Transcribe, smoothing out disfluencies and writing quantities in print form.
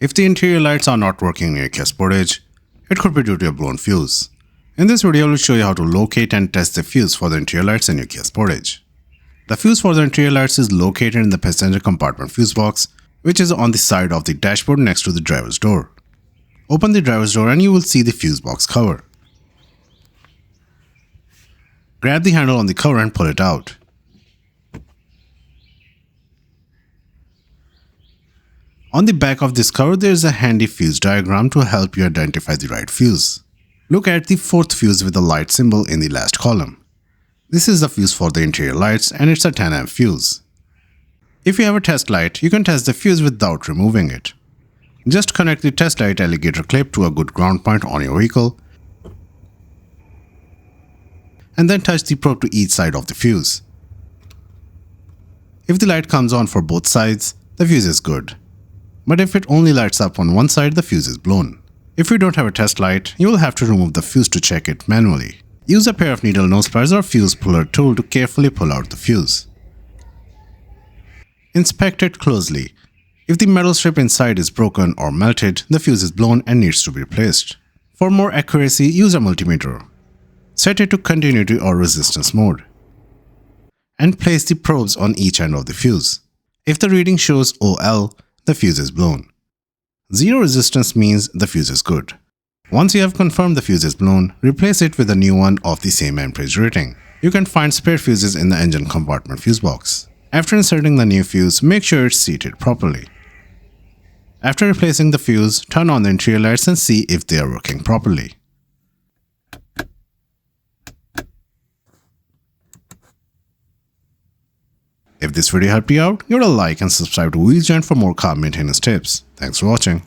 If the interior lights are not working in your Kia Sportage, it could be due to a blown fuse. In this video, I will show you how to locate and test the fuse for the interior lights in your Kia Sportage. The fuse for the interior lights is located in the passenger compartment fuse box, which is on the side of the dashboard next to the driver's door. Open the driver's door and you will see the fuse box cover. Grab the handle on the cover and pull it out. On the back of this cover, there is a handy fuse diagram to help you identify the right fuse. Look at the fourth fuse with the light symbol in the last column. This is the fuse for the interior lights and it's a 10 amp fuse. If you have a test light, you can test the fuse without removing it. Just connect the test light alligator clip to a good ground point on your vehicle and then touch the probe to each side of the fuse. If the light comes on for both sides, the fuse is good. But if it only lights up on one side, the fuse is blown. If you don't have a test light, you will have to remove the fuse to check it manually. Use a pair of needle nose pliers or fuse puller tool to carefully pull out the fuse. Inspect it closely. If the metal strip inside is broken or melted, the fuse is blown and needs to be replaced. For more accuracy, use a multimeter. Set it to continuity or resistance mode. And place the probes on each end of the fuse. If the reading shows OL, the fuse is blown. Zero resistance means the fuse is good. Once you have confirmed the fuse is blown, replace it with a new one of the same amperage rating. You can find spare fuses in the engine compartment fuse box. After inserting the new fuse, make sure it's seated properly. After replacing the fuse, turn on the interior lights and see if they are working properly. If this video helped you out, give it a like and subscribe to Wheels Joint for more car maintenance tips. Thanks for watching.